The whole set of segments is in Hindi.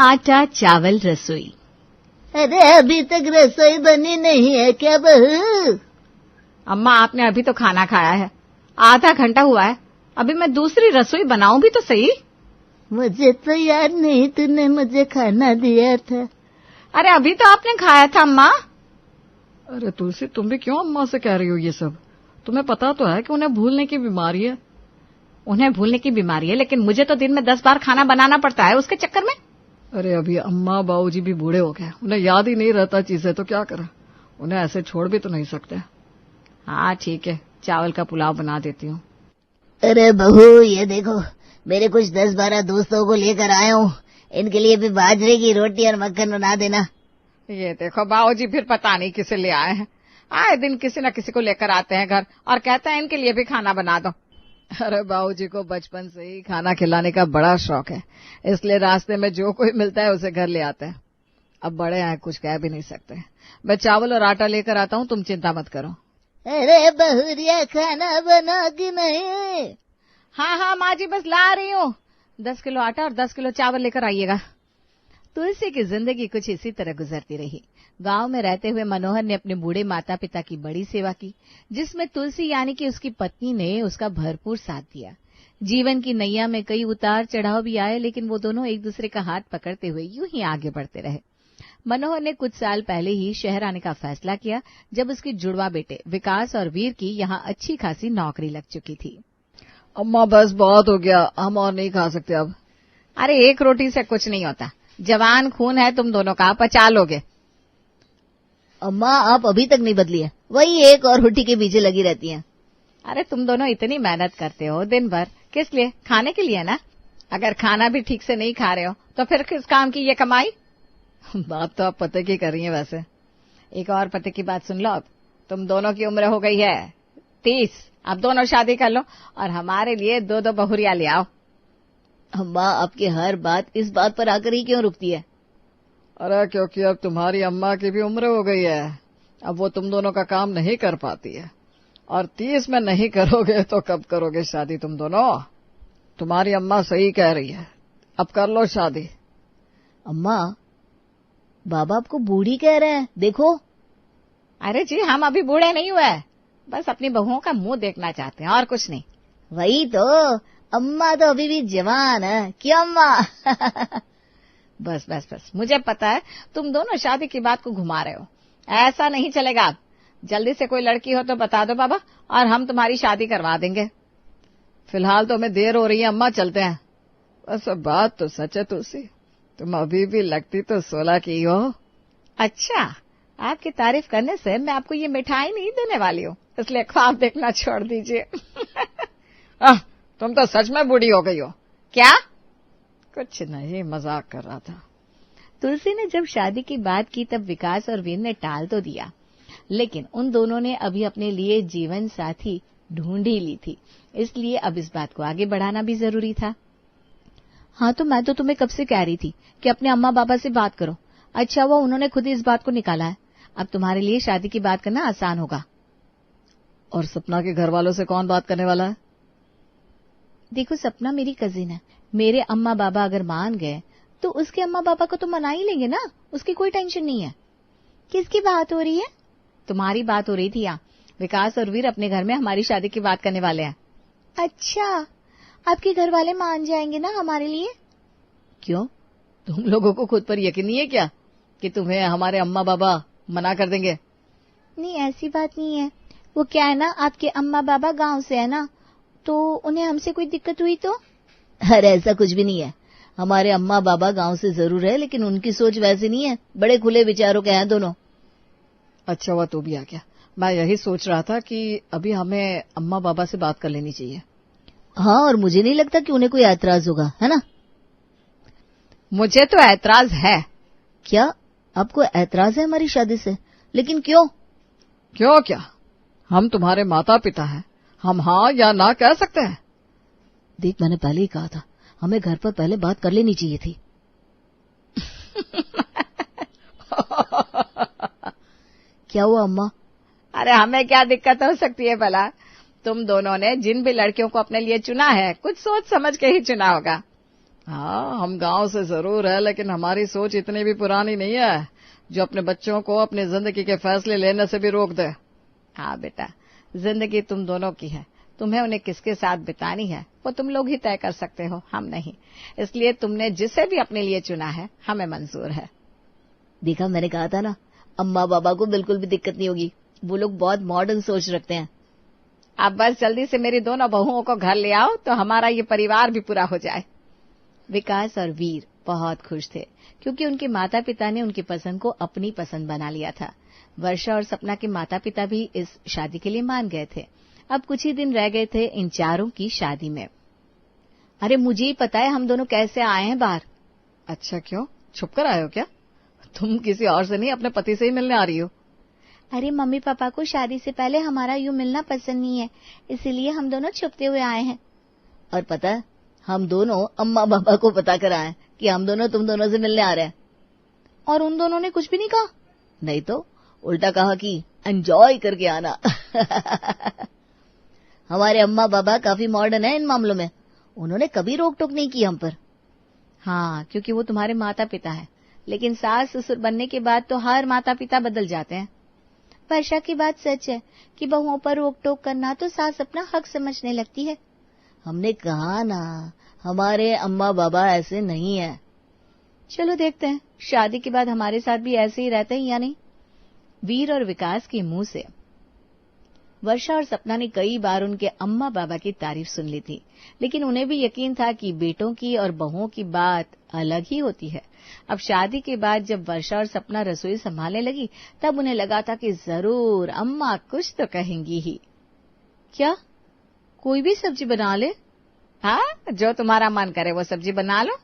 आटा चावल रसोई। अरे अभी तक रसोई बनी नहीं है क्या बहू? अम्मा आपने अभी तो खाना खाया है, आधा घंटा हुआ है, अभी मैं दूसरी रसोई बनाऊं भी तो सही। मुझे तो याद नहीं तूने मुझे खाना दिया था। अरे अभी तो आपने खाया था अम्मा। अरे तुलसी, तुम भी क्यों अम्मा से कह रही हो ये सब? तुम्हें पता तो है कि उन्हें भूलने की बीमारी है। उन्हें भूलने की बीमारी है, लेकिन मुझे तो दिन में 10 बार खाना बनाना पड़ता है उसके चक्कर में। अरे अभी अम्मा बाबूजी भी बूढ़े हो गए, उन्हें याद ही नहीं रहता चीजें, तो क्या करें, उन्हें ऐसे छोड़ भी तो नहीं सकते। हाँ ठीक है, चावल का पुलाव बना देती हूँ। अरे बहू ये देखो, मेरे कुछ 10-12 दोस्तों को लेकर आया हूँ, इनके लिए भी बाजरे की रोटी और मक्खन बना देना। ये देखो बाबूजी फिर पता नहीं किसे ले आए हैं, आए दिन किसी न किसी को लेकर आते हैं घर और कहते हैं इनके लिए भी खाना बना दो। अरे बाबूजी को बचपन से ही खाना खिलाने का बड़ा शौक है, इसलिए रास्ते में जो कोई मिलता है उसे घर ले आते हैं। अब बड़े हैं, कुछ कह भी नहीं सकते। मैं चावल और आटा लेकर आता हूँ, तुम चिंता मत करो। अरे बहुरिया खाना बनाओगी नहीं? हाँ माँ जी बस ला रही हूँ, 10 किलो आटा और 10 किलो चावल लेकर आइएगा। तुलसी की जिंदगी कुछ इसी तरह गुजरती रही। गांव में रहते हुए मनोहर ने अपने बूढ़े माता पिता की बड़ी सेवा की, जिसमें तुलसी यानी कि उसकी पत्नी ने उसका भरपूर साथ दिया। जीवन की नैया में कई उतार चढ़ाव भी आए, लेकिन वो दोनों एक दूसरे का हाथ पकड़ते हुए यूं ही आगे बढ़ते रहे। मनोहर ने कुछ साल पहले ही शहर आने का फैसला किया, जब उसके जुड़वा बेटे विकास और वीर की यहाँ अच्छी खासी नौकरी लग चुकी थी। अम्मा बस बहुत हो गया, हम और नहीं खा सकते अब। अरे एक रोटी से कुछ नहीं होता, जवान खून है तुम दोनों का, पचा लोगे। अम्मा आप अभी तक नहीं बदली है, वही एक और रोटी के पीछे लगी रहती हैं। अरे तुम दोनों इतनी मेहनत करते हो दिन भर, किस लिए? खाने के लिए ना। अगर खाना भी ठीक से नहीं खा रहे हो तो फिर किस काम की ये कमाई? बात तो आप पते की कर रही हैं वैसे। एक और पते की बात सुन लो, अब तुम दोनों की उम्र हो गई है 30, अब दोनों शादी कर लो और हमारे लिए 2-2 बहुरिया ले आओ। अम्मा आपकी हर बात इस बात पर आकर ही क्यों रुकती है? अरे क्योंकि अब तुम्हारी अम्मा की भी उम्र हो गई है, अब वो तुम दोनों का काम नहीं कर पाती है, और 30 में नहीं करोगे तो कब करोगे शादी तुम दोनों? तुम्हारी अम्मा सही कह रही है, अब कर लो शादी। अम्मा बाबा आपको बूढ़ी कह रहे हैं, देखो। अरे जी हम अभी बूढ़े नहीं हुए, बस अपनी बहुओं का मुंह देखना चाहते हैं और कुछ नहीं। वही तो, अम्मा तो अभी भी जवान है, क्यों अम्मा? बस मुझे पता है तुम दोनों शादी की बात को घुमा रहे हो, ऐसा नहीं चलेगा। जल्दी से कोई लड़की हो तो बता दो बाबा, और हम तुम्हारी शादी करवा देंगे। फिलहाल तो हमें देर हो रही है अम्मा, चलते हैं। बस बात तो सच है तुलसी, तुम अभी भी लगती तो 16 की हो। अच्छा, आपकी तारीफ करने से मैं आपको ये मिठाई नहीं देने वाली हूँ, इसलिए ख्वाब देखना छोड़ दीजिए। तुम तो सच में बूढ़ी हो गई हो। क्या? कुछ नहीं, मजाक कर रहा था। तुलसी ने जब शादी की बात की तब विकास और वीर ने टाल तो दिया, लेकिन उन दोनों ने अभी अपने लिए जीवन साथी ढूंढ ही ली थी, इसलिए अब इस बात को आगे बढ़ाना भी जरूरी था। हाँ तो मैं तो तुम्हें कब से कह रही थी कि अपने अम्मा बाबा से बात करो। अच्छा वो उन्होंने खुद ही इस बात को निकाला है, अब तुम्हारे लिए शादी की बात करना आसान होगा। और सपना के घर वालों से कौन बात करने वाला है? देखो सपना मेरी कजिन है, मेरे अम्मा बाबा अगर मान गए तो उसके अम्मा बाबा को तो मना ही लेंगे ना, उसकी कोई टेंशन नहीं है। किसकी बात हो रही है? तुम्हारी बात हो रही थी यहाँ, विकास और वीर अपने घर में हमारी शादी की बात करने वाले हैं। अच्छा, आपके घर वाले मान जाएंगे ना हमारे लिए? क्यों, तुम लोगों को खुद पर यकीन नहीं है क्या कि तुम्हें हमारे अम्मा बाबा मना कर देंगे? नहीं ऐसी बात नहीं है, वो क्या है ना, आपके अम्मा बाबा गांव से है ना, तो उन्हें हमसे कोई दिक्कत हुई तो? अरे ऐसा कुछ भी नहीं है, हमारे अम्मा बाबा गांव से जरूर है, लेकिन उनकी सोच वैसी नहीं है, बड़े खुले विचारों के हैं दोनों। अच्छा हुआ तू भी आ गया, मैं यही सोच रहा था कि अभी हमें अम्मा बाबा से बात कर लेनी चाहिए। हाँ, और मुझे नहीं लगता कि उन्हें कोई ऐतराज होगा, है ना? मुझे तो ऐतराज है। क्या आपको ऐतराज है हमारी शादी से? लेकिन क्यों? क्यों क्या, हम तुम्हारे माता पिता हैं, हम हाँ या ना कह सकते हैं। देख मैंने पहले ही कहा था, हमें घर पर पहले बात कर लेनी चाहिए थी। क्या हुआ अम्मा? अरे हमें क्या दिक्कत हो सकती है भला, तुम दोनों ने जिन भी लड़कियों को अपने लिए चुना है कुछ सोच समझ के ही चुना होगा। हाँ, हम गांव से जरूर है, लेकिन हमारी सोच इतनी भी पुरानी नहीं है जो अपने बच्चों को अपनी जिंदगी के फैसले लेने से भी रोक दे। हाँ बेटा, जिंदगी तुम दोनों की है, तुम्हें उन्हें किसके साथ बितानी है वो तुम लोग ही तय कर सकते हो, हम नहीं। इसलिए तुमने जिसे भी अपने लिए चुना है हमें मंजूर है। देखा, मैंने कहा था ना, अम्मा बाबा को बिल्कुल भी दिक्कत नहीं होगी। वो लोग बहुत मॉडर्न सोच रखते हैं। अब बस जल्दी से मेरी दोनों बहुओं को घर ले आओ तो हमारा ये परिवार भी पूरा हो जाए। विकास और वीर बहुत खुश थे क्योंकि उनके माता पिता ने उनकी पसंद को अपनी पसंद बना लिया था। वर्षा और सपना के माता पिता भी इस शादी के लिए मान गए थे। अब कुछ ही दिन रह गए थे इन चारों की शादी में। अरे मुझे ही पता है हम दोनों कैसे आए हैं बाहर। अच्छा, क्यों? छुप कर आए हो क्या? तुम किसी और से नहीं, अपने पति से ही मिलने आ रही हो। अरे मम्मी पापा को शादी से पहले हमारा यूं मिलना पसंद नहीं है, इसीलिए हम दोनों छुपते हुए आए हैं। और पता है, हम दोनों अम्मा पापा को पता कर आए कि हम दोनों तुम दोनों से मिलने आ रहे हैं। और उन दोनों ने कुछ भी नहीं कहा? नहीं तो, उल्टा कहा कि एंजॉय करके आना। हमारे अम्मा पापा काफी मॉडर्न है इन मामलों में, उन्होंने कभी रोक टोक नहीं की हम पर। हाँ, क्योंकि वो तुम्हारे माता पिता है, लेकिन सास ससुर बनने के बाद तो हर माता पिता बदल जाते हैं। वर्षा की बात सच है कि बहुओं पर रोक टोक करना तो सास अपना हक समझने लगती है। हमने कहा ना, हमारे अम्मा बाबा ऐसे नहीं है। चलो देखते हैं शादी के बाद हमारे साथ भी ऐसे ही रहते हैं या नहीं। वीर और विकास के मुंह से वर्षा और सपना ने कई बार उनके अम्मा बाबा की तारीफ सुन ली थी, लेकिन उन्हें भी यकीन था कि बेटों की और बहुओं की बात अलग ही होती है। अब शादी के बाद जब वर्षा और सपना रसोई संभालने लगी, तब उन्हें लगा था कि जरूर अम्मा कुछ तो कहेंगी ही। क्या कोई भी सब्जी बना ले? हाँ, जो तुम्हारा मन करे वो सब्जी बना लो।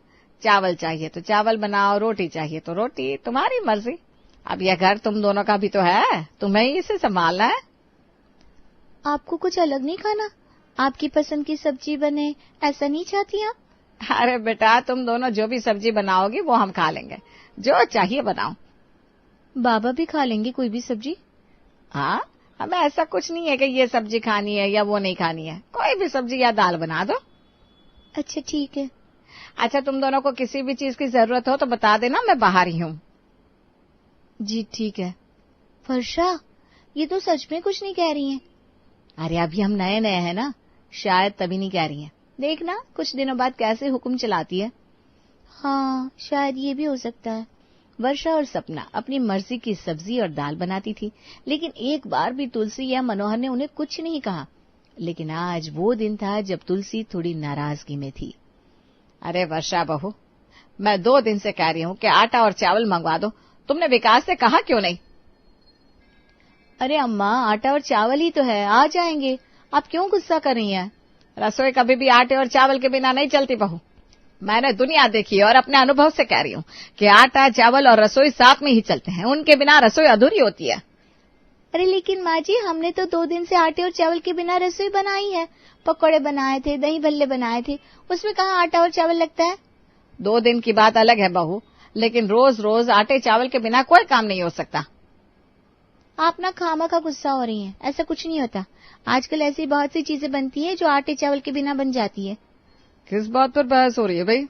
चावल चाहिए तो चावल बनाओ, रोटी चाहिए तो रोटी, तुम्हारी मर्जी। अब यह घर तुम दोनों का भी तो है, तुम्हें ही इसे संभालना है। आपको कुछ अलग नहीं खाना? आपकी पसंद की सब्जी बने, ऐसा नहीं चाहती आप? अरे बेटा, तुम दोनों जो भी सब्जी बनाओगी वो हम खा लेंगे, जो चाहिए बनाओ। बाबा भी खा लेंगे कोई भी सब्जी? हाँ, हमें ऐसा कुछ नहीं है कि ये सब्जी खानी है या वो नहीं खानी है, कोई भी सब्जी या दाल बना दो। अच्छा ठीक है। अच्छा, तुम दोनों को किसी भी चीज की जरूरत हो तो बता देना, मैं बाहर ही हूँ। जी ठीक है। वर्षा, ये तो सच में कुछ नहीं कह रही हैं। अरे अभी हम नए नए हैं ना, शायद तभी नहीं कह रही हैं। देखना कुछ दिनों बाद कैसे हुक्म चलाती है। हाँ, शायद ये भी हो सकता है। वर्षा और सपना अपनी मर्जी की सब्जी और दाल बनाती थी, लेकिन एक बार भी तुलसी या मनोहर ने उन्हें कुछ नहीं कहा। लेकिन आज वो दिन था जब तुलसी थोड़ी नाराजगी में थी। अरे वर्षा बहू, मैं 2 दिन से कह रही हूँ कि आटा और चावल मंगवा दो, तुमने विकास से कहा क्यों नहीं? अरे अम्मा, आटा और चावल ही तो है, आ जाएंगे, आप क्यों गुस्सा कर रही हैं? रसोई कभी भी आटे और चावल के बिना नहीं चलती बहू। मैंने दुनिया देखी और अपने अनुभव से कह रही हूँ कि आटा चावल और रसोई साथ में ही चलते हैं, उनके बिना रसोई अधूरी होती है। अरे लेकिन माँ जी, हमने तो 2 दिन से आटे और चावल के बिना रसोई बनाई है। पकौड़े बनाए थे, दही भल्ले बनाए थे, उसमें कहाँ आटा और चावल लगता है? 2 दिन की बात अलग है बहू, लेकिन रोज रोज आटे चावल के बिना कोई काम नहीं हो सकता। आप ना खामखा गुस्सा हो रही हैं, ऐसा कुछ नहीं होता। आजकल ऐसी बहुत सी चीजें बनती है जो आटे चावल के बिना बन जाती है। किस बात पर बहस हो रही है भाई?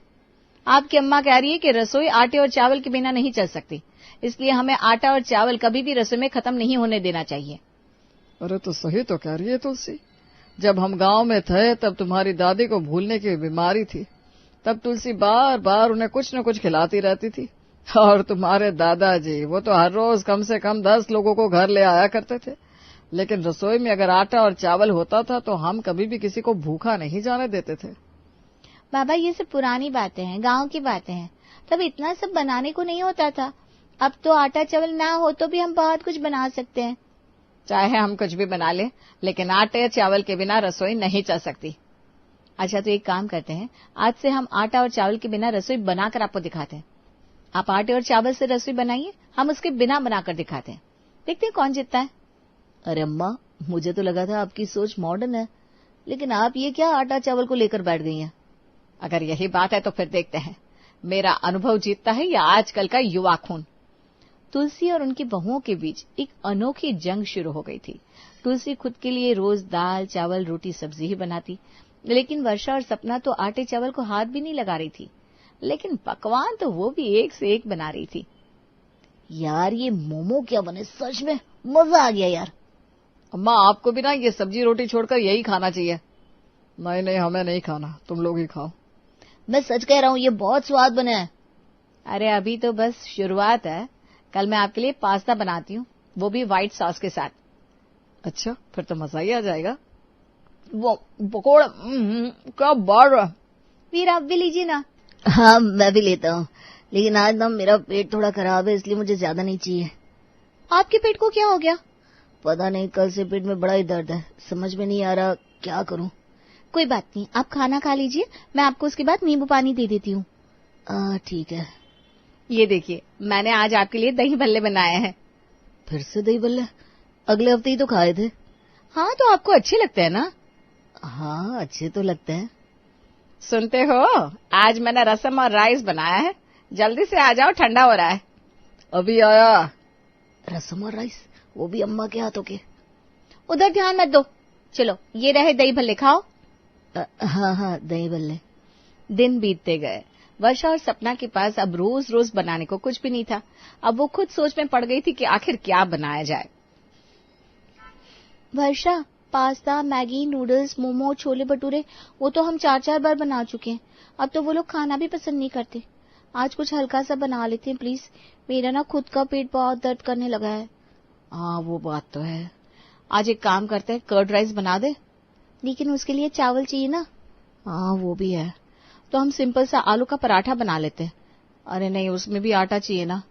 आपकी अम्मा कह रही है कि रसोई आटे और चावल के बिना नहीं चल सकती, इसलिए हमें आटा और चावल कभी भी रसोई में खत्म नहीं होने देना चाहिए। अरे तो सही तो कह रही है तुलसी। जब हम गांव में थे तब तुम्हारी दादी को भूलने की बीमारी थी, तब तुलसी बार बार उन्हें कुछ न कुछ खिलाती रहती थी। और तुम्हारे दादाजी, वो तो हर रोज कम से कम 10 लोगों को घर ले आया करते थे, लेकिन रसोई में अगर आटा और चावल होता था तो हम कभी भी किसी को भूखा नहीं जाने देते थे। बाबा, ये सब पुरानी बातें हैं, गांव की बातें हैं। तब इतना सब बनाने को नहीं होता था। अब तो आटा चावल ना हो तो भी हम बहुत कुछ बना सकते हैं। चाहे हम कुछ भी बना ले, लेकिन आटे चावल के बिना रसोई नहीं चल सकती। अच्छा, तो एक काम करते हैं, आज से हम आटा और चावल के बिना रसोई बनाकर आपको दिखाते हैं। आप आटे और चावल से रसोई बनाइए, हम उसके बिना बनाकर दिखाते हैं, देखते हैं कौन जीतता है। अरे अम्मा, मुझे तो लगा था आपकी सोच मॉडर्न है, लेकिन आप ये क्या आटा चावल को लेकर बैठ गई हैं? अगर यही बात है तो फिर देखते हैं मेरा अनुभव जीतता है या आजकल का युवा खून। तुलसी और उनकी बहुओं के बीच एक अनोखी जंग शुरू हो गई थी। तुलसी खुद के लिए रोज दाल चावल रोटी सब्जी ही बनाती, लेकिन वर्षा और सपना तो आटे चावल को हाथ भी नहीं लगा रही थी। लेकिन पकवान तो वो भी एक से एक बना रही थी। यार ये मोमो क्या बने, सच में मजा आ गया यार। अम्मा आपको भी ना ये सब्जी रोटी छोड़कर यही खाना चाहिए। नहीं नहीं हमें नहीं खाना, तुम लोग ही खाओ। मैं सच कह रहा हूँ, ये बहुत स्वाद बने हैं। अरे अभी तो बस शुरुआत है, कल मैं आपके लिए पास्ता बनाती हूँ, वो भी व्हाइट सॉस के साथ। अच्छा फिर तो मजा ही आ जाएगा। वो पकौड़ा क्या बार। वीर आप भी लीजिए ना। हाँ मैं भी लेता हूँ, लेकिन आज ना मेरा पेट थोड़ा खराब है, इसलिए मुझे ज्यादा नहीं चाहिए। आपके पेट को क्या हो गया? पता नहीं, कल से पेट में बड़ा ही दर्द है, समझ में नहीं आ रहा क्या करूँ। कोई बात नहीं, आप खाना खा लीजिए, मैं आपको उसके बाद नींबू पानी दे देती हूँ। ठीक है। ये देखिए मैंने आज आपके लिए दही भल्ले बनाए हैं। फिर से दही भल्ले? अगले हफ्ते ही तो खाए थे। हाँ तो आपको अच्छे लगते हैं ना? हाँ अच्छे तो लगते हैं। सुनते हो, आज मैंने रसम और राइस बनाया है, जल्दी से आ जाओ, ठंडा हो रहा है। अभी आया। रसम और राइस, वो भी अम्मा के हाथों के। उधर ध्यान मत दो, चलो ये रहे दही भल्ले, खाओ। हाँ दही भल्ले। दिन बीतते गए। वर्षा और सपना के पास अब रोज रोज बनाने को कुछ भी नहीं था। अब वो खुद सोच में पड़ गई थी कि आखिर क्या बनाया जाए। वर्षा, pasta, Maggi, noodles, momo, chole bhature, वो तो हम 4-4 बार बना चुके हैं। अब तो वो लोग खाना भी पसंद नहीं करते। आज कुछ हल्का सा बना लेते हैं प्लीज, मेरा ना खुद का पेट बहुत दर्द करने लगा है। हाँ वो बात तो है। आज एक काम करते हैं, कर्ड राइस बना दे। लेकिन उसके लिए चावल चाहिए ना। हाँ वो भी है, तो हम सिंपल सा आलू का पराठा बना लेते हैं। अरे नहीं, उसमें भी आटा चाहिए ना।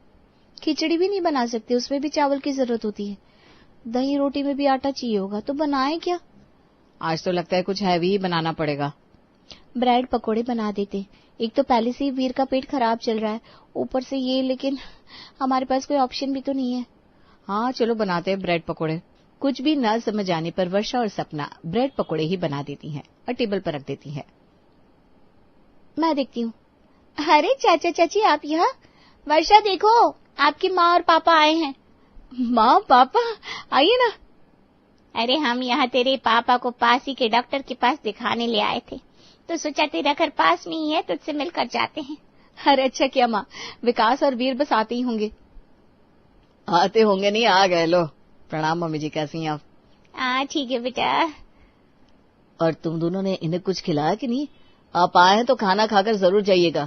खिचड़ी भी नहीं बना सकते, उसमें भी चावल की जरूरत होती है। दही रोटी में भी आटा चाहिए होगा, तो बनाए क्या? आज तो लगता है कुछ हैवी ही बनाना पड़ेगा। ब्रेड पकोड़े बना देते। एक तो पहले से ही वीर का पेट खराब चल रहा है, ऊपर से ये, लेकिन हमारे पास कोई ऑप्शन भी तो नहीं है। हाँ चलो बनाते हैं ब्रेड पकोड़े। कुछ भी न समझ आने पर वर्षा और सपना ब्रेड पकोड़े ही बना देती हैं और टेबल पर रख देती हैं। मैं देखती हूँ। अरे चाचा चाची आप यहाँ? वर्षा देखो, आपकी माँ और पापा आए हैं। माँ पापा आइए ना। अरे हम यहाँ तेरे पापा को पास ही के डॉक्टर के पास दिखाने ले आए थे, तो सोचा तेरा घर पास में ही है, तुझसे मिलकर जाते हैं। अरे अच्छा किया माँ, विकास और वीर बस आते ही होंगे। आते होंगे नहीं, आ गए। लो प्रणाम मम्मी जी, कैसी हैं आप? ठीक है बेटा। और तुम दोनों ने इन्हें कुछ खिलाया कि नहीं? आप आए हैं तो खाना खाकर जरूर जाइएगा।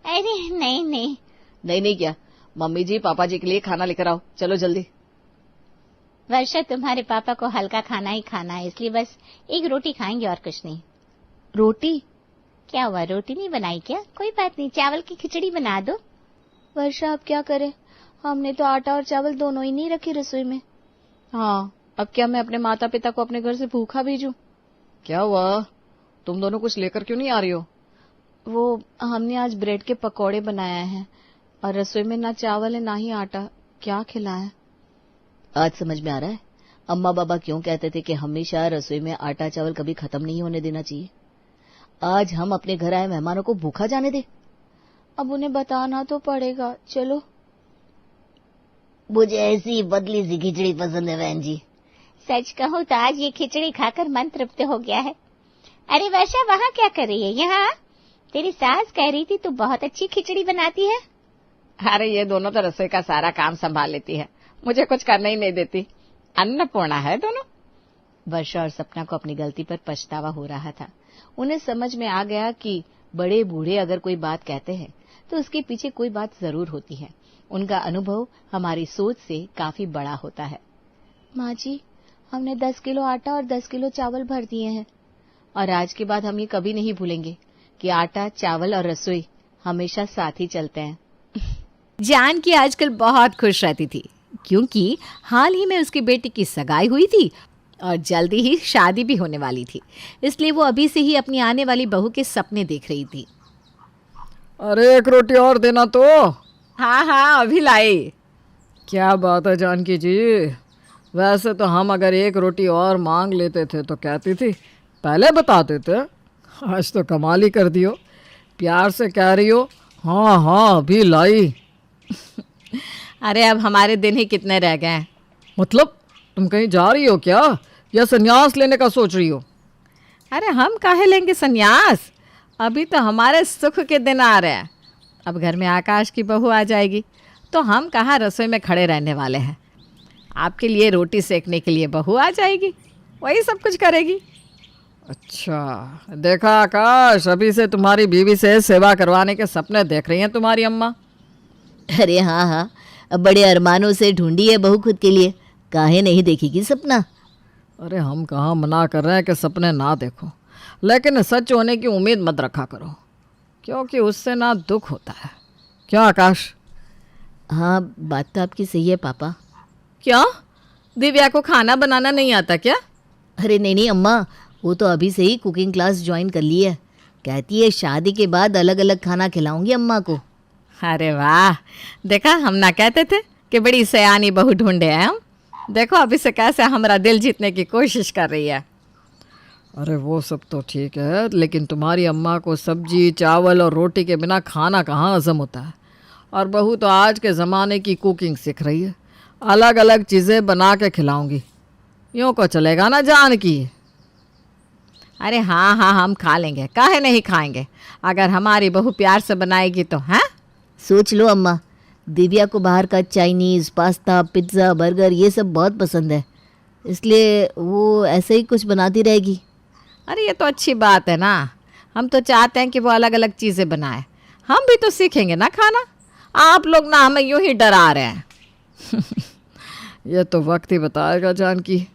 अरे नहीं नहीं। नहीं क्या, मम्मी जी पापा जी के लिए खाना लेकर आओ, चलो जल्दी। वर्षा तुम्हारे पापा को हल्का खाना ही खाना है, इसलिए बस एक रोटी खाएंगे और कुछ नहीं। रोटी? क्या हुआ, रोटी नहीं बनाई क्या? कोई बात नहीं, चावल की खिचड़ी बना दो। वर्षा अब क्या करें, हमने तो आटा और चावल दोनों ही नहीं रखे रसोई में। हाँ अब क्या मैं अपने माता पिता को अपने घर से भूखा भेजूं? क्या हुआ, तुम दोनों कुछ लेकर क्यों नहीं आ रही हो? वो हमने आज ब्रेड के पकौड़े बनाए हैं और रसोई में ना चावल है ना ही आटा, क्या खिलाएं? आज समझ में आ रहा है अम्मा बाबा क्यों कहते थे कि हमेशा रसोई में आटा चावल कभी खत्म नहीं होने देना चाहिए। आज हम अपने घर आए मेहमानों को भूखा जाने दे। अब उन्हें बताना तो पड़ेगा, चलो। मुझे ऐसी बदली सी खिचड़ी पसंद है बहन जी। सच कहूँ तो आज ये खिचड़ी खाकर मन तृप्त हो गया है। अरे वर्षा वहाँ क्या कर रही है? यहाँ तेरी सास कह रही थी तू बहुत अच्छी खिचड़ी बनाती है। अरे ये दोनों तो रसोई का सारा काम संभाल लेती है, मुझे कुछ करने ही नहीं देती। अन्नपूर्णा है दोनों। वर्षा और सपना को अपनी गलती पर पछतावा हो रहा था। उन्हें समझ में आ गया कि बड़े बूढ़े अगर कोई बात कहते हैं तो उसके पीछे कोई बात जरूर होती है। उनका अनुभव हमारी सोच से काफी बड़ा होता है। माँ जी, हमने 10 किलो आटा और 10 किलो चावल भर दिए हैं, और आज के बाद हम ये कभी नहीं भूलेंगे कि आटा, चावल और रसोई हमेशा साथ ही चलते हैं। जानकी आजकल बहुत खुश रहती थी क्योंकि हाल ही में उसकी बेटी की सगाई हुई थी और जल्दी ही शादी भी होने वाली थी, इसलिए वो अभी से ही अपनी आने वाली बहू के सपने देख रही थी। अरे एक रोटी और देना तो। हाँ अभी लाई। क्या बात है जानकी जी, वैसे तो हम अगर एक रोटी और मांग लेते थे तो कहती थी पहले बताते थे। आज तो कमाल ही कर दियो, प्यार से कह रही हो हाँ अभी लाई। अरे अब हमारे दिन ही कितने रह गए हैं। मतलब तुम कहीं जा रही हो क्या, या संन्यास लेने का सोच रही हो? अरे हम काहे लेंगे संन्यास, अभी तो हमारे सुख के दिन आ रहे हैं। अब घर में आकाश की बहू आ जाएगी तो हम कहाँ रसोई में खड़े रहने वाले हैं। आपके लिए रोटी सेकने के लिए बहू आ जाएगी, वही सब कुछ करेगी। अच्छा, देखा आकाश, अभी से तुम्हारी बीवी से सेवा करवाने के सपने देख रही हैं तुम्हारी अम्मा। अरे हाँ हाँ, अब बड़े अरमानों से ढूंढी है बहू खुद के लिए, काहे नहीं देखेगी सपना। अरे हम कहाँ मना कर रहे हैं कि सपने ना देखो, लेकिन सच होने की उम्मीद मत रखा करो, क्योंकि उससे ना दुख होता है। क्यों आकाश? हाँ, बात तो आपकी सही है पापा। क्यों, दिव्या को खाना बनाना नहीं आता क्या? अरे नहीं नहीं अम्मा, वो तो अभी से ही कुकिंग क्लास ज्वाइन कर ली है। कहती है शादी के बाद अलग अलग खाना खिलाऊंगी अम्मा को। अरे वाह, देखा हम ना कहते थे कि बड़ी सयानी बहू ढूंढे हैं हम। देखो अभी से कैसे हमारा दिल जीतने की कोशिश कर रही है। अरे वो सब तो ठीक है, लेकिन तुम्हारी अम्मा को सब्जी चावल और रोटी के बिना खाना कहाँ हजम होता है। और बहू तो आज के ज़माने की कुकिंग सीख रही है, अलग अलग चीज़ें बना के खिलाऊंगी। यूँ को चलेगा ना जानकी? अरे हाँ हाँ, हम खा लेंगे, काहे नहीं खाएंगे, अगर हमारी बहू प्यार से बनाएगी तो। हैं, सोच लो अम्मा, दिव्या को बाहर का चाइनीज़, पास्ता, पिज्ज़ा, बर्गर ये सब बहुत पसंद है, इसलिए वो ऐसे ही कुछ बनाती रहेगी। अरे ये तो अच्छी बात है ना, हम तो चाहते हैं कि वो अलग अलग चीज़ें बनाए, हम भी तो सीखेंगे ना खाना। आप लोग ना हमें यूं ही डरा रहे हैं। ये तो वक्त ही बताएगा जानकी।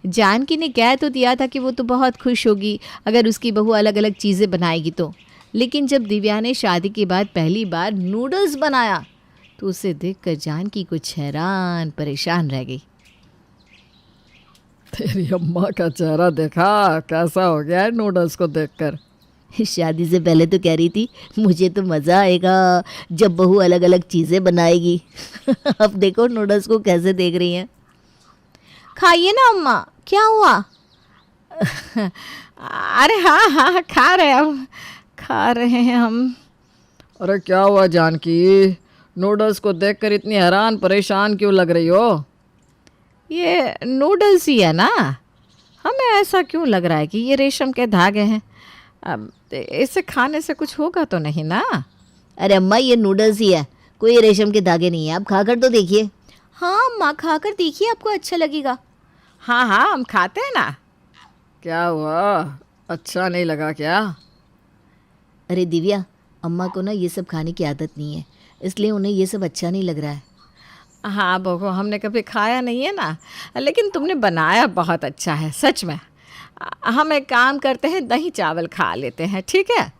जानकी ने कह तो दिया था कि वो तो बहुत खुश होगी अगर उसकी बहू अलग अलग चीज़ें बनाएगी तो, लेकिन जब दिव्या ने शादी के बाद पहली बार नूडल्स बनाया तो उसे देखकर जानकी कुछ हैरान परेशान रह गई। तेरी अम्मा का चेहरा देखा कैसा हो गया है नूडल्स को देखकर। शादी से पहले तो कह रही थी मुझे तो मज़ा आएगा जब बहू अलग अलग चीज़ें बनाएगी। अब देखो नूडल्स को कैसे देख रही हैं। खाइए ना अम्मा, क्या हुआ? अरे हाँ हाँ, खा रहे हैं हम। अरे क्या हुआ जानकी, नूडल्स को देखकर इतनी हैरान परेशान क्यों लग रही हो? ये नूडल्स ही है ना, हमें ऐसा क्यों लग रहा है कि ये रेशम के धागे हैं? अब इसे खाने से कुछ होगा तो नहीं ना? अरे अम्मा, ये नूडल्स ही है, कोई रेशम के धागे नहीं है, आप खाकर तो देखिए। हाँ अम्मा, खाकर देखिए, आपको अच्छा लगेगा। हाँ हाँ, हम खाते हैं ना। क्या हुआ, अच्छा नहीं लगा क्या? अरे दिव्या, अम्मा को ना ये सब खाने की आदत नहीं है, इसलिए उन्हें ये सब अच्छा नहीं लग रहा है। हाँ बहू, हमने कभी खाया नहीं है ना, लेकिन तुमने बनाया बहुत अच्छा है सच में। हम एक काम करते हैं, दही चावल खा लेते हैं, ठीक है?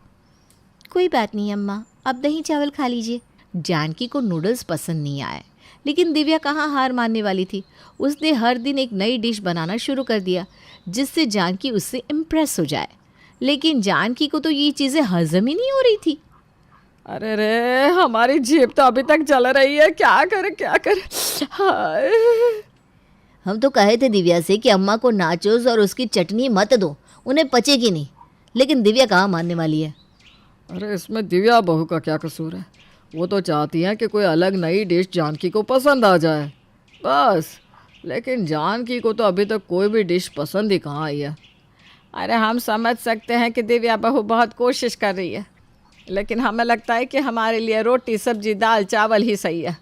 कोई बात नहीं अम्मा, आप दही चावल खा लीजिए। जानकी को नूडल्स पसंद नहीं आए, लेकिन दिव्या कहाँ हार मानने वाली थी। उसने हर दिन एक नई डिश बनाना शुरू कर दिया जिससे जानकी उससे इम्प्रेस हो जाए, लेकिन जानकी को तो ये चीज़ें हजम ही नहीं हो रही थी। अरे रे, हमारी जीभ तो अभी तक जल रही है, क्या करे क्या करे। हाय, हम तो कहे थे दिव्या से कि अम्मा को नाचोस और उसकी चटनी मत दो, उन्हें पचेगी नहीं, लेकिन दिव्या कहाँ मानने वाली है। अरे इसमें दिव्या बहू का क्या कसूर है? वो तो चाहती हैं कि कोई अलग नई डिश जानकी को पसंद आ जाए, बस। लेकिन जानकी को तो अभी तक कोई भी डिश पसंद ही कहाँ आई है। अरे हम समझ सकते हैं कि दिव्या बहू बहुत कोशिश कर रही है, लेकिन हमें लगता है कि हमारे लिए रोटी सब्जी दाल चावल ही सही है।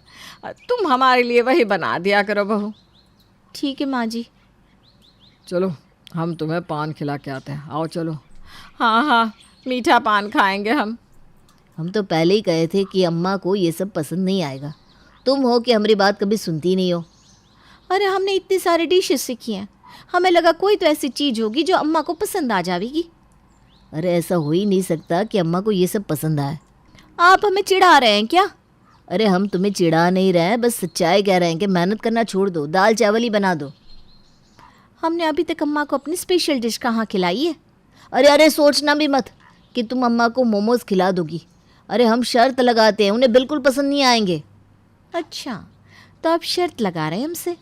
तुम हमारे लिए वही बना दिया करो बहू। ठीक है माँ जी। चलो हम तुम्हें पान खिला के आते हैं, आओ चलो। हाँ हाँ, मीठा पान खाएंगे हम। हम तो पहले ही कहे थे कि अम्मा को ये सब पसंद नहीं आएगा, तुम हो कि हमारी बात कभी सुनती नहीं हो। अरे हमने इतनी सारी डिशेस सीखी हैं, हमें लगा कोई तो ऐसी चीज़ होगी जो अम्मा को पसंद आ जाएगी। अरे ऐसा हो ही नहीं सकता कि अम्मा को ये सब पसंद आए। आप हमें चिढ़ा रहे हैं क्या? अरे हम तुम्हें चिढ़ा नहीं रहे हैं, बस सच्चाई कह रहे हैं कि मेहनत करना छोड़ दो, दाल चावल ही बना दो। हमने अभी तक अम्मा को अपनी स्पेशल डिश कहाँ खिलाई है? अरे अरे, सोचना भी मत कि तुम अम्मा को मोमोज खिला दोगी। अरे हम शर्त लगाते हैं, उन्हें बिल्कुल पसंद नहीं आएंगे। अच्छा, तो आप शर्त लगा रहे हैं हमसे?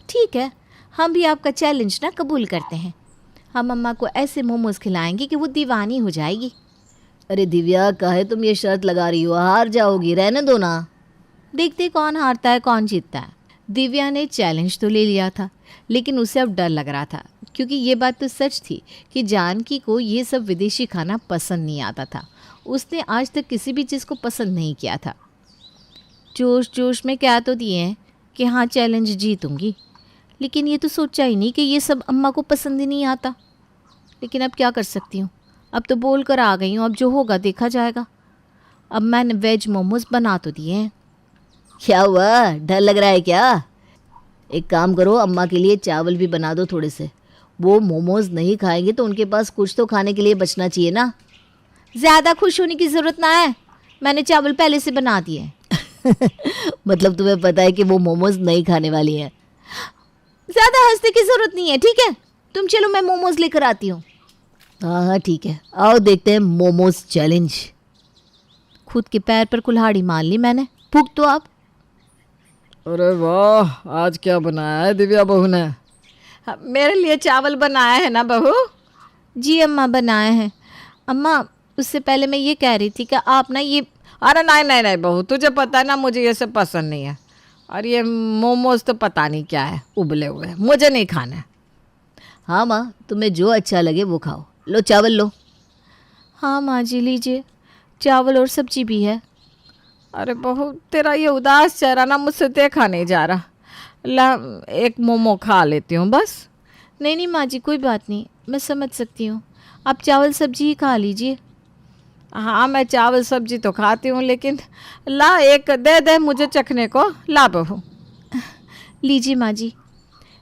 ठीक है, हम भी आपका चैलेंज ना कबूल करते हैं। हम अम्मा को ऐसे मोमोज खिलाएंगे कि वो दीवानी हो जाएगी। अरे दिव्या, काहे तुम ये शर्त लगा रही हो? हार जाओगी, रहने दो ना। देखते कौन हारता है कौन जीतता है। दिव्या ने चैलेंज तो ले लिया था, लेकिन उसे अब डर लग रहा था, क्योंकि ये बात तो सच थी कि जानकी को ये सब विदेशी खाना पसंद नहीं आता था। उसने आज तक किसी भी चीज़ को पसंद नहीं किया था। जोश जोश में कह तो दिए हैं कि हाँ चैलेंज जीतूंगी, लेकिन ये तो सोचा ही नहीं कि ये सब अम्मा को पसंद ही नहीं आता। लेकिन अब क्या कर सकती हूँ, अब तो बोल कर आ गई हूँ, अब जो होगा देखा जाएगा। अब मैंने वेज मोमोज बना तो दिए हैं। क्या हुआ, डर लग रहा है क्या? एक काम करो, अम्मा के लिए चावल भी बना दो थोड़े से। वो मोमोज नहीं खाएंगे तो उनके पास कुछ तो खाने के लिए बचना चाहिए ना। ज़्यादा खुश होने की ज़रूरत ना है, मैंने चावल पहले से बना दिए हैं। मतलब तुम्हें पता है कि वो मोमोज नहीं खाने वाली हैं। ज़्यादा हंसने की ज़रूरत नहीं है, ठीक है? तुम चलो, मैं मोमोज लेकर आती हूँ। हाँ हाँ ठीक है, आओ देखते हैं मोमोज चैलेंज। खुद के पैर पर कुल्हाड़ी मार ली मैंने। भूख तो आप। अरे वाह, आज क्या बनाया है दिव्या बहू ने? मेरे लिए चावल बनाया है ना बहू? जी अम्मा बनाए हैं। अम्मा उससे पहले मैं ये कह रही थी कि आप ना ये, अरे नहीं नहीं नहीं बहू, तुझे पता है ना मुझे ये सब पसंद नहीं है। और ये मोमोज तो पता नहीं क्या है, उबले हुए, मुझे नहीं खाना है। हाँ माँ, तुम्हें जो अच्छा लगे वो खाओ। लो चावल लो। हाँ माँ जी लीजिए, चावल और सब्जी भी है। अरे बहू, तेरा ये उदास चेहरा ना मुझसे देखा नहीं जा रहा। ला, एक मोमो खा लेती हूँ बस। नहीं नहीं माँ जी, कोई बात नहीं, मैं समझ सकती हूँ। आप चावल सब्जी ही खा लीजिए। हाँ मैं चावल सब्जी तो खाती हूँ, लेकिन ला एक दे दे मुझे चखने को। ला बहू। लीजिए माँ जी।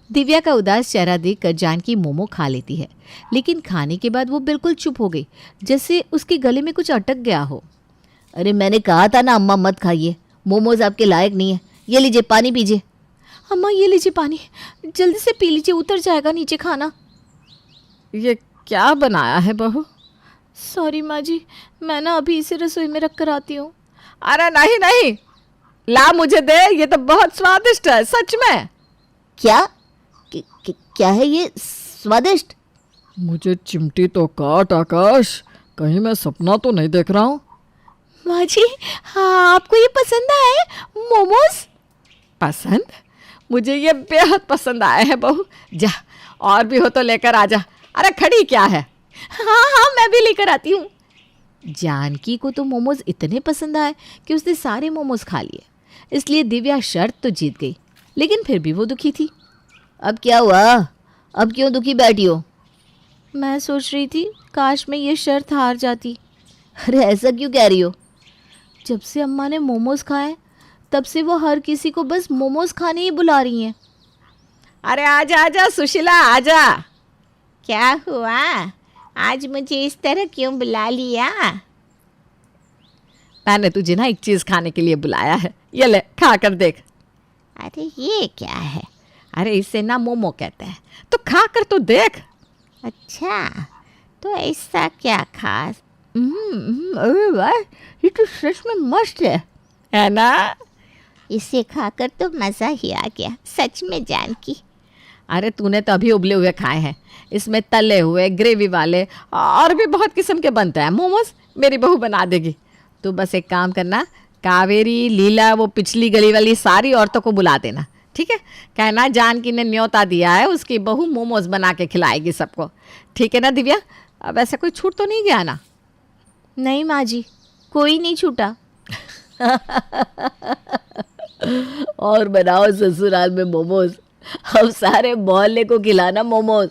दिव्या का उदास चेहरा देखकर जानकी मोमो खा लेती है, लेकिन खाने के बाद वो बिल्कुल चुप हो गई, जैसे उसके गले में कुछ अटक गया हो। अरे मैंने कहा था ना अम्मा मत खाइए, मोमोज आपके लायक नहीं है। ये लीजिए पानी पीजिए। अम्मा ये लीजिए पानी, जल्दी से पी लीजिए, उतर जाएगा नीचे खाना। ये क्या बनाया है बहू? सॉरी माँ जी, मैं ना अभी इसे रसोई में रख कर आती हूँ। अरे नहीं नहीं, ला मुझे दे, ये तो बहुत स्वादिष्ट है सच में। क्या क्या है ये स्वादिष्ट? मुझे चिमटी तो काट आकाश, कहीं मैं सपना तो नहीं देख रहा हूँ। माँ जी हाँ, आपको ये पसंद आए मोमोज? पसंद? मुझे ये बेहद पसंद आया है बहू। जा और भी हो तो लेकर आ जा। अरे खड़ी क्या है? हाँ हाँ मैं भी लेकर आती हूँ। जानकी को तो मोमोज इतने पसंद आए कि उसने सारे मोमोज खा लिए, इसलिए दिव्या शर्त तो जीत गई, लेकिन फिर भी वो दुखी थी। अब क्या हुआ? अब क्यों दुखी बैठी हो? मैं सोच रही थी काश मैं ये शर्त हार जाती। अरे ऐसा क्यों कह रही हो? जब से अम्मा ने मोमोज खाए तब से वो हर किसी को बस मोमोज खाने ही बुला रही हैं। अरे आजा आजा सुशीला आजा। क्या हुआ? आज मुझे इस तरह क्यों बुला लिया? मैंने तुझे ना एक चीज खाने के लिए बुलाया है, ये ले खा कर देख। अरे ये क्या है? अरे इसे ना मोमो कहते हैं, तो खा कर तो देख। अच्छा, तो ऐसा क्या खास? अरे वाह, ये तो सच में मस्त है ना? इसे खाकर तो मज़ा ही आ गया, सच में जानकी। अरे तूने तो अभी उबले हुए खाए हैं, इसमें तले हुए, ग्रेवी वाले और भी बहुत किस्म के बनते हैं मोमोज। मेरी बहू बना देगी। तू बस एक काम करना, कावेरी, लीला, वो पिछली गली वाली सारी औरतों को बुला देना, ठीक है? कहना जानकी ने न्योता दिया है, उसकी बहू मोमोज बना के खिलाएगी सबको, ठीक है ना दिव्या? अब ऐसा कोई छूट तो नहीं गया ना? नहीं माँ जी, कोई नहीं छूटा। और बनाओ ससुराल में मोमोज, अब सारे मोहल्ले को खिलाना मोमोज।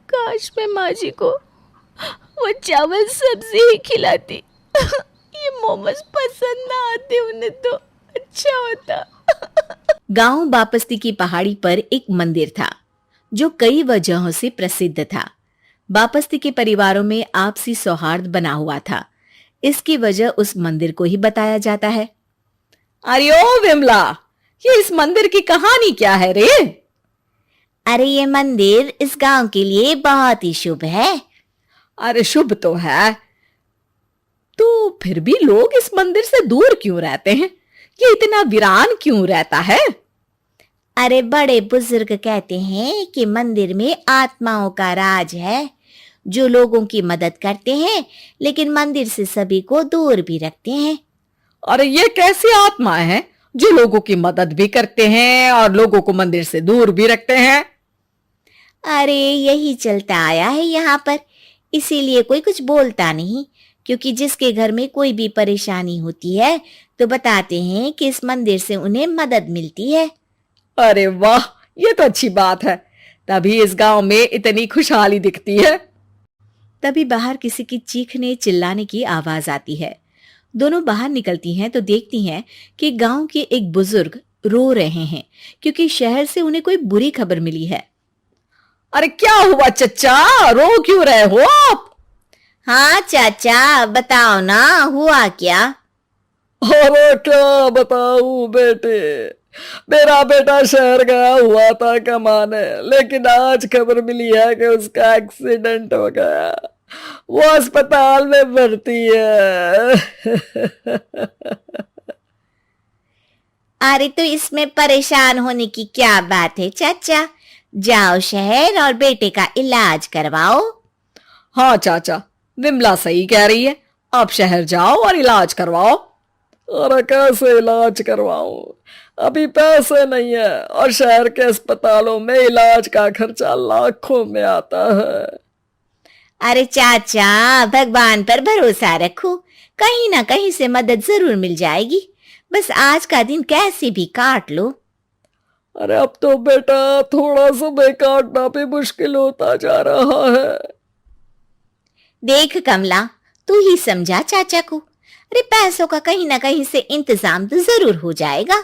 काश मैं माँ जी को वो चावल सब्जी ही खिलाती। ये मोमोज पसंद ना आते उन्हें तो अच्छा होता। गांव बापस्ती की पहाड़ी पर एक मंदिर था जो कई वजहों से प्रसिद्ध था। बापस्ती के परिवारों में आपसी सौहार्द बना हुआ था। इसकी वजह उस मंदिर को ही बताया जाता है। अरे ओ विमला, ये इस मंदिर की कहानी क्या है रे? अरे ये मंदिर इस गांव के लिए बहुत ही शुभ है। अरे शुभ तो है, तो फिर भी लोग इस मंदिर से दूर क्यों रहते हैं? ये इतना वीरान क्यों रहता है? अरे बड़े बुजुर्ग कहते हैं कि मंदिर में आत्माओं का राज है, जो लोगों की मदद करते हैं लेकिन मंदिर से सभी को दूर भी रखते हैं। अरे ये कैसी आत्माएं हैं जो लोगों की मदद भी करते हैं और लोगों को मंदिर से दूर भी रखते हैं? अरे यही चलता आया है यहाँ पर, इसीलिए कोई कुछ बोलता नहीं, क्योंकि जिसके घर में कोई भी परेशानी होती है तो बताते हैं कि इस मंदिर से उन्हें मदद मिलती है। अरे वाह, ये तो अच्छी बात है, तभी इस गांव में इतनी खुशहाली दिखती है। तभी बाहर किसी की चीखने चिल्लाने की आवाज आती है। दोनों बाहर निकलती हैं तो देखती हैं कि गांव के एक बुजुर्ग रो रहे हैं क्योंकि शहर से उन्हें कोई बुरी खबर मिली है। अरे क्या हुआ चच्चा, रो क्यों रहे हो आप? हाँ चाचा, बताओ ना, हुआ क्या? अरे क्या बताऊं बेटे, मेरा बेटा शहर गया हुआ था कमाने, लेकिन आज खबर मिली है कि उसका एक्सीडेंट हो गया, वो अस्पताल में भर्ती है। अरे तो इसमें परेशान होने की क्या बात है चाचा, जाओ शहर और बेटे का इलाज करवाओ। हाँ चाचा, विमला सही कह रही है, आप शहर जाओ और इलाज करवाओ। अरे कैसे इलाज करवाऊं, अभी पैसे नहीं है और शहर के अस्पतालों में इलाज का खर्चा लाखों में आता है। अरे चाचा, भगवान पर भरोसा रखो, कहीं ना कहीं से मदद जरूर मिल जाएगी, बस आज का दिन कैसे भी काट लो। अरे अब तो बेटा थोड़ा समय काटना भी मुश्किल होता जा रहा है। देख कमला, तू ही समझा चाचा को, अरे पैसों का कहीं ना कहीं से इंतजाम तो जरूर हो जाएगा।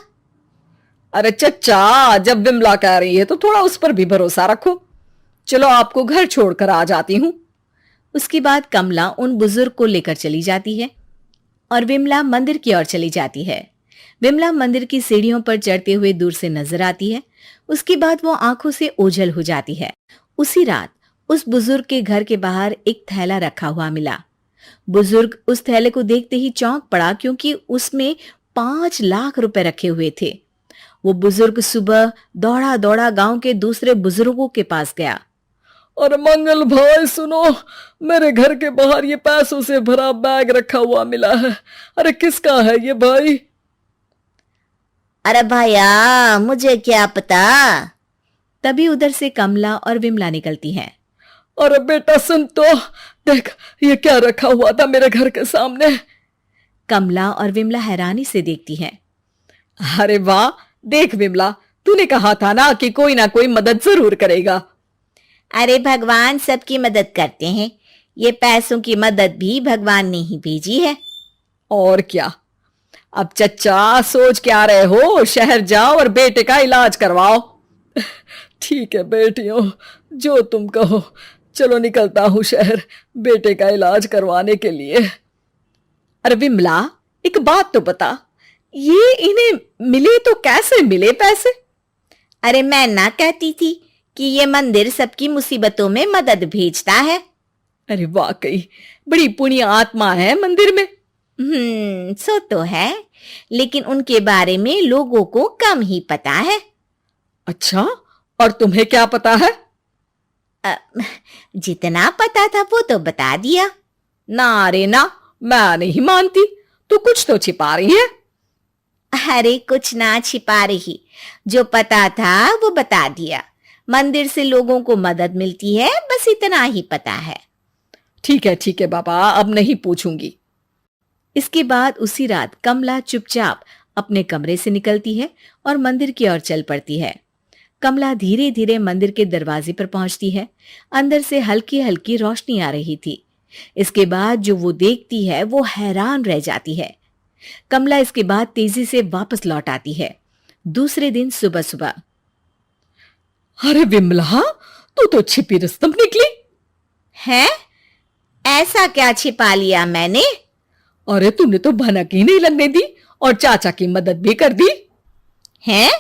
अरे चच्चा, जब विमला कह रही है तो थोड़ा उस पर भी भरोसा रखो। चलो आपको घर छोड़कर आ जाती हूँ। उसके बाद कमला उन बुजुर्ग को लेकर चली जाती है और विमला मंदिर की ओर चली जाती है। विमला मंदिर की सीढ़ियों पर चढ़ते हुए दूर से नजर आती है। उसके बाद वो आंखों से ओझल हो जाती है। उसी रात उस बुजुर्ग के घर के बाहर एक थैला रखा हुआ मिला। बुजुर्ग उस थैले को देखते ही चौंक पड़ा क्योंकि उसमें 5 लाख रुपए रखे हुए थे। वो बुजुर्ग सुबह दौड़ा दौड़ा गांव के दूसरे बुजुर्गों के पास गया। और मंगल भाई सुनो, मेरे घर के बाहर ये पैसों से भरा बैग रखा हुआ मिला है। अरे किसका है ये भाई? अरे भैया, मुझे क्या पता। तभी उधर से कमला और विमला निकलती हैं। अरे बेटा सुन तो, देख ये क्या रखा हुआ था मेरे घर के सामने। कमला और विमला हैरानी से देखती हैं। अरे वाह, देख विमला, तूने कहा था ना कि कोई ना कोई मदद जरूर करेगा। अरे भगवान सबकी मदद करते हैं, ये पैसों की मदद भी भगवान ने ही भेजी है। और क्या, अब चच्चा सोच क्या रहे हो, शहर जाओ और बेटे का इलाज करवाओ। ठीक है बेटियों, जो तुम कहो, चलो निकलता हूं शहर बेटे का इलाज करवाने के लिए। अरे विमला, एक बात तो बता, ये इन्हें मिले तो कैसे मिले पैसे? अरे मैं ना कहती थी कि ये मंदिर सबकी मुसीबतों में मदद भेजता है। अरे वाकई बड़ी पुण्य आत्मा है मंदिर में। सो तो है, लेकिन उनके बारे में लोगों को कम ही पता है। अच्छा, और तुम्हें क्या पता है? जितना पता था वो तो बता दिया। ना रे ना, मैं नहीं मानती, तू कुछ तो छिपा रही है। अरे कुछ ना छिपा रही, जो पता था वो बता दिया। मंदिर से लोगों को मदद मिलती है, बस इतना ही पता है। ठीक है बाबा, अब नहीं पूछूंगी। इसके बाद उसी रात कमला चुपचाप अपने कमरे से निकलती है और मंदिर की ओर चल पड़ती है। कमला धीरे धीरे मंदिर के दरवाजे पर पहुंचती है। अंदर से हल्की हल्की रोशनी आ रही थी। इसके बाद जो वो देखती है वो हैरान रह जाती है। कमला इसके बाद तेजी से वापस लौट आती है। दूसरे दिन सुबह सुबह। अरे विमला, तू तो छिपी रुस्तम निकली है? ऐसा क्या छिपा लिया मैंने? अरे तूने तो भनक ही नहीं लगने दी और चाचा की मदद भी कर दी। हैं?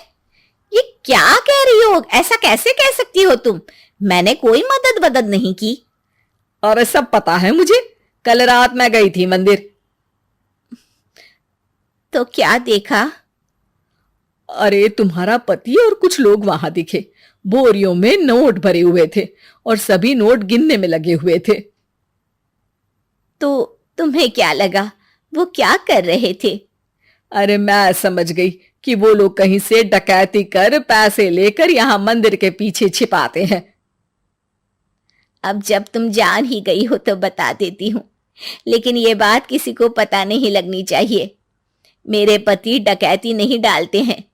ये क्या कह रही हो? ऐसा कैसे कह सकती हो तुम? मैंने कोई मदद नहीं की। अरे सब पता है मुझे, कल रात मैं गई थी मंदिर। तो क्या देखा? अरे तुम्हारा पति और कुछ लोग वहां दिखे, बोरियों में नोट भरे हुए थे और सभी नोट गिनने में लगे हुए थे। तो तुम्हें क्या लगा, वो क्या कर रहे थे? अरे मैं समझ गई कि वो लोग कहीं से डकैती कर पैसे लेकर यहां मंदिर के पीछे छिपाते हैं। अब जब तुम जान ही गई हो तो बता देती हूँ, लेकिन ये बात किसी को पता नहीं लगनी चाहिए। मेरे पति डकैती नहीं डालते हैं,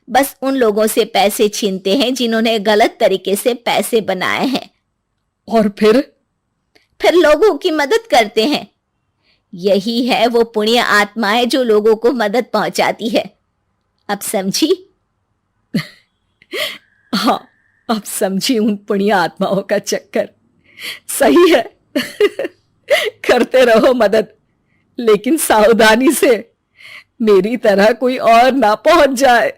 बस उन लोगों से पैसे छीनते हैं जिन्होंने गलत तरीके से पैसे बनाए हैं। और फिर लोगों की मदद करते हैं। यही है वो पुण्य आत्माएं जो लोगों को मदद पहुंचाती है। अब समझी? हाँ, अब समझी उन पुण्य आत्माओं का चक्कर। सही है। करते रहो मदद, लेकिन सावधानी से, मेरी तरह कोई और ना पहुंच जाए।